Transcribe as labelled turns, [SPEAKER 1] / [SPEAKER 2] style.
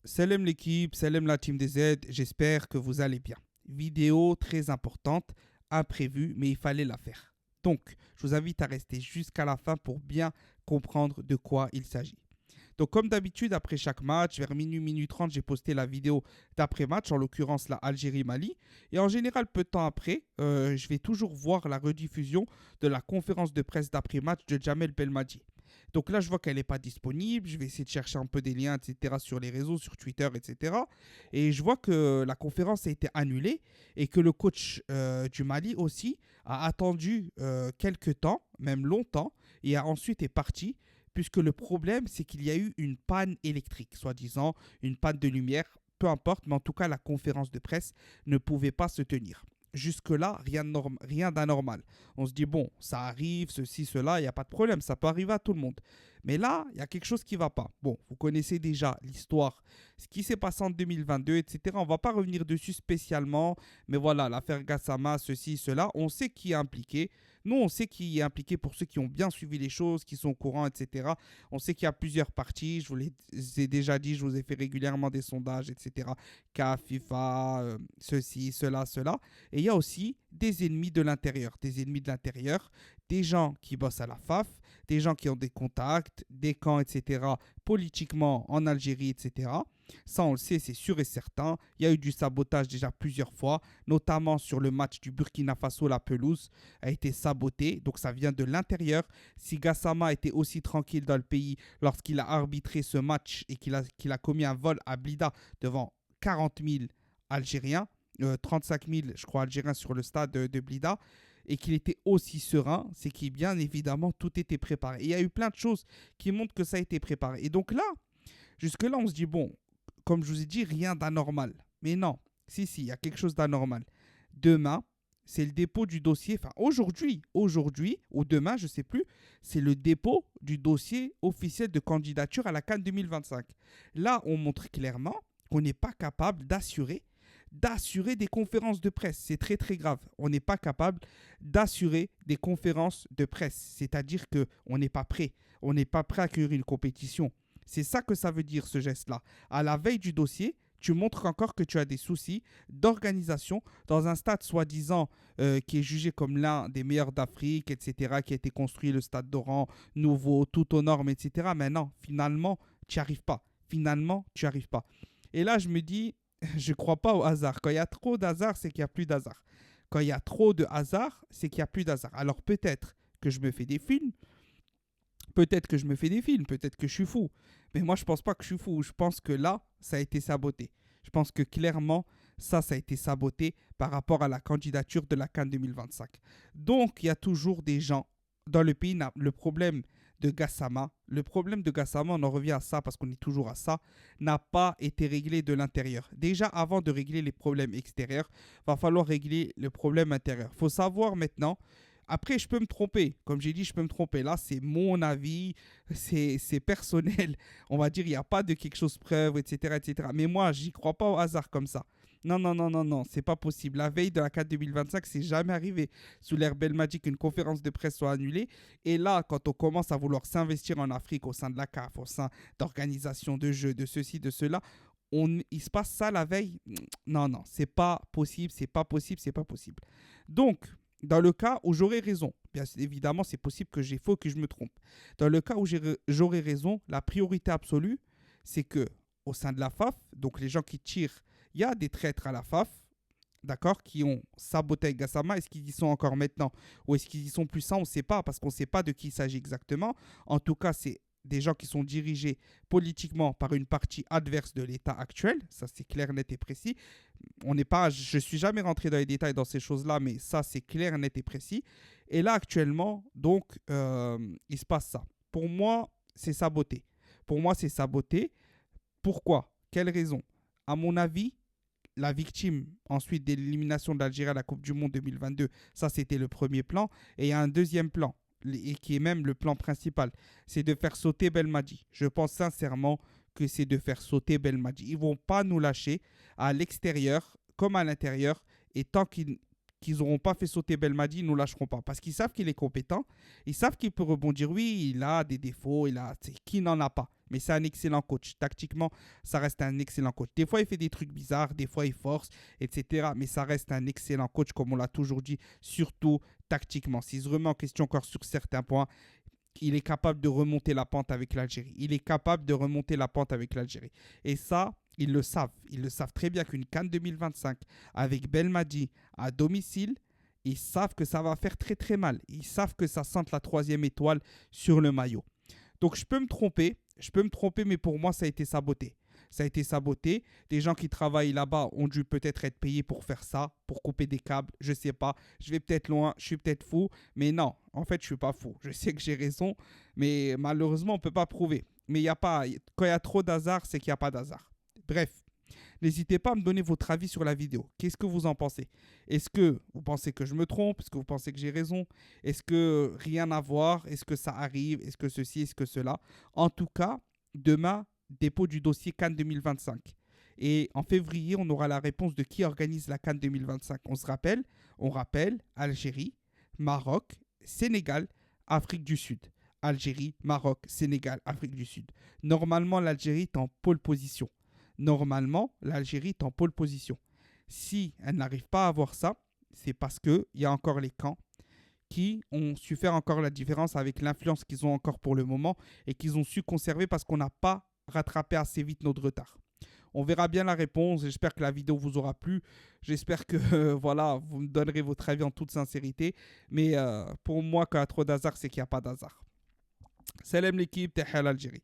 [SPEAKER 1] Salam l'équipe, salam la team des Z, j'espère que vous allez bien. Vidéo très importante, imprévue, mais il fallait la faire. Donc, je vous invite à rester jusqu'à la fin pour bien comprendre de quoi il s'agit. Donc, comme d'habitude, après chaque match, vers minuit, minuit 30, j'ai posté la vidéo d'après-match, en l'occurrence la Algérie-Mali. Et en général, peu de temps après, je vais toujours voir la rediffusion de la conférence de presse d'après-match de Jamel Belmadi. Donc là, je vois qu'elle n'est pas disponible. Je vais essayer de chercher un peu des liens, etc., sur les réseaux, sur Twitter, etc. Et je vois que la conférence a été annulée et que le coach du Mali aussi a attendu quelques temps, même longtemps, et a ensuite est parti. Puisque le problème, c'est qu'il y a eu une panne électrique, soi-disant, une panne de lumière, peu importe, mais en tout cas, la conférence de presse ne pouvait pas se tenir. Jusque-là, rien d'anormal. On se dit, bon, ça arrive, ceci, cela, il n'y a pas de problème, ça peut arriver à tout le monde. Mais là, il y a quelque chose qui ne va pas. Bon, vous connaissez déjà l'histoire, ce qui s'est passé en 2022, etc. On ne va pas revenir dessus spécialement, mais voilà, l'affaire Gassama, ceci, cela, on sait qui est impliqué. Nous, on sait qui est impliqué pour ceux qui ont bien suivi les choses, qui sont au courant, etc. On sait qu'il y a plusieurs parties. Je vous les ai déjà dit, je vous ai fait régulièrement des sondages, etc. CAF, FIFA, ceci, cela, cela. Et il y a aussi des ennemis de l'intérieur. Des ennemis de l'intérieur, des gens qui bossent à la FAF, des gens qui ont des contacts, des camps, etc. politiquement en Algérie, etc. Ça, on le sait, c'est sûr et certain. Il y a eu du sabotage déjà plusieurs fois, notamment sur le match du Burkina Faso, la pelouse a été sabotée. Donc ça vient de l'intérieur. Si Gassama était aussi tranquille dans le pays lorsqu'il a arbitré ce match et qu'il a commis un vol à Blida devant 40 000 Algériens, 35 000, je crois, Algériens sur le stade de Blida, et qu'il était aussi serein, c'est qu'il bien évidemment tout était préparé. Et il y a eu plein de choses qui montrent que ça a été préparé. Et donc là, jusque-là, on se dit, bon, comme je vous ai dit, rien d'anormal. Mais non, si, il y a quelque chose d'anormal. Demain, c'est le dépôt du dossier, enfin aujourd'hui ou demain, je ne sais plus, c'est le dépôt du dossier officiel de candidature à la CAN 2025. Là, on montre clairement qu'on n'est pas capable d'assurer des conférences de presse. C'est très très grave. On n'est pas capable d'assurer des conférences de presse. C'est-à-dire qu'on n'est pas prêt. On n'est pas prêt à accueillir une compétition. C'est ça que ça veut dire ce geste-là. À la veille du dossier, tu montres encore que tu as des soucis d'organisation dans un stade soi-disant qui est jugé comme l'un des meilleurs d'Afrique, etc., qui a été construit, le stade d'Oran, nouveau, tout aux normes, etc. Mais non, finalement, tu n'y arrives pas. Finalement, tu n'y arrives pas. Et là, je me dis, je ne crois pas au hasard. Quand il y a trop d'hasard, c'est qu'il n'y a plus d'hasard. Quand il y a trop de hasard, c'est qu'il n'y a plus d'hasard. Alors peut-être que je me fais des films, peut-être que je suis fou. Mais moi, je pense pas que je suis fou. Je pense que là, ça a été saboté. Je pense que clairement, ça a été saboté par rapport à la candidature de la CAN 2025. Donc, il y a toujours des gens dans le pays. Le problème de Gassama, on en revient à ça parce qu'on est toujours à ça, n'a pas été réglé de l'intérieur. Déjà, avant de régler les problèmes extérieurs, va falloir régler le problème intérieur. Il faut savoir maintenant. Après, je peux me tromper. Comme j'ai dit, je peux me tromper. Là, c'est mon avis, c'est personnel. On va dire, il n'y a pas de quelque chose preuve, etc., etc. Mais moi, j'y crois pas au hasard comme ça. Non, non, non, non, non, c'est pas possible. La veille de la CAN 2025, c'est jamais arrivé. Sous l'ère Belmadi, qu'une conférence de presse soit annulée. Et là, quand on commence à vouloir s'investir en Afrique au sein de la CAF, au sein d'organisations de jeux, de ceci, de cela, il se passe ça la veille. Non, non, c'est pas possible, c'est pas possible, c'est pas possible. Donc, dans le cas où j'aurais raison, bien évidemment, c'est possible que j'ai faux, que je me trompe. Dans le cas où j'aurais raison, la priorité absolue, c'est que au sein de la FAF, donc les gens qui tirent, il y a des traîtres à la FAF, d'accord, qui ont saboté Gassama. Est-ce qu'ils y sont encore maintenant ou est-ce qu'ils y sont plus ça? On ne sait pas parce qu'on ne sait pas de qui il s'agit exactement. En tout cas, c'est des gens qui sont dirigés politiquement par une partie adverse de l'État actuel. Ça, c'est clair, net et précis. On n'est pas, je ne suis jamais rentré dans les détails dans ces choses-là, mais ça, c'est clair, net et précis. Et là, actuellement, donc, il se passe ça. Pour moi, c'est saboté. Pour moi, c'est saboté. Pourquoi? Quelle raison? À mon avis, la victime ensuite de l'élimination de l'Algérie à la Coupe du Monde 2022, ça c'était le premier plan. Et il y a un deuxième plan, et qui est même le plan principal, c'est de faire sauter Belmadi. Je pense sincèrement que c'est de faire sauter Belmadi. Ils ne vont pas nous lâcher à l'extérieur comme à l'intérieur. Et tant qu'ils n'auront pas fait sauter Belmadi, ils ne nous lâcheront pas. Parce qu'ils savent qu'il est compétent, ils savent qu'il peut rebondir. Oui, il a des défauts, qui n'en a pas. mais c'est un excellent coach. Tactiquement, ça reste un excellent coach. Des fois, il fait des trucs bizarres, des fois, il force, etc. Mais ça reste un excellent coach, comme on l'a toujours dit, surtout tactiquement. S'il se remet en question encore sur certains points, il est capable de remonter la pente avec l'Algérie. Il est capable de remonter la pente avec l'Algérie. Et ça, ils le savent. Ils le savent très bien qu'une CAN 2025 avec Belmadi à domicile, ils savent que ça va faire très très mal. Ils savent que ça sente la troisième étoile sur le maillot. Donc je peux me tromper, mais pour moi ça a été saboté. Ça a été saboté. Des gens qui travaillent là-bas ont dû peut-être être payés pour faire ça, pour couper des câbles. Je ne sais pas. Je vais peut-être loin, je suis peut-être fou. Mais non, en fait, je ne suis pas fou. Je sais que j'ai raison, mais malheureusement, on ne peut pas prouver. Mais y a pas, quand il y a trop d'hasard, c'est qu'il n'y a pas d'hasard. Bref, n'hésitez pas à me donner votre avis sur la vidéo. Qu'est-ce que vous en pensez? Est-ce que vous pensez que je me trompe? Est-ce que vous pensez que j'ai raison? Est-ce que rien à voir? Est-ce que ça arrive? Est-ce que ceci? Est-ce que cela? En tout cas, demain, dépôt du dossier CAN 2025. Et en février, on aura la réponse de qui organise la CAN 2025. On rappelle Algérie, Maroc, Sénégal, Afrique du Sud. Algérie, Maroc, Sénégal, Afrique du Sud. Normalement, l'Algérie est en pole position. Si elle n'arrive pas à avoir ça, c'est parce qu'il y a encore les camps qui ont su faire encore la différence avec l'influence qu'ils ont encore pour le moment et qu'ils ont su conserver parce qu'on n'a pas rattrapé assez vite notre retard. On verra bien la réponse. J'espère que la vidéo vous aura plu. J'espère que voilà, vous me donnerez votre avis en toute sincérité. Mais pour moi, quand il y a trop d'hasard, c'est qu'il n'y a pas d'hasard. Salam l'équipe, Tahia l'Algérie.